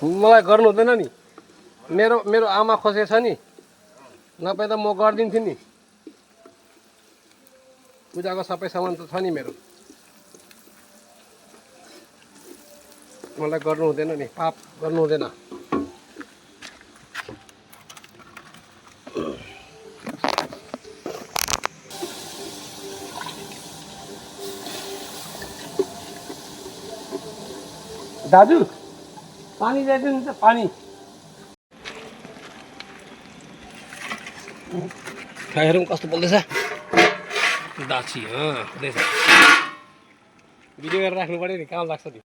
मलाई गर्नु हुँदैन नि मेरो मेरो आमा खोसेछ नि नपाए त म गरिदिन्थेँ नि पूजाको सबै सामान त छ नि मेरो मलाई गर्नु हुँदैन नि पाप गर्नु हुँदैन दाजु पानी ल्याइदिनुहुन्छ पानी हेरौँ कस्तो बोल्दैछ दाछी हुँदैछ भिडियो गरेर राख्नु पर्यो नि काम लाग्छ नि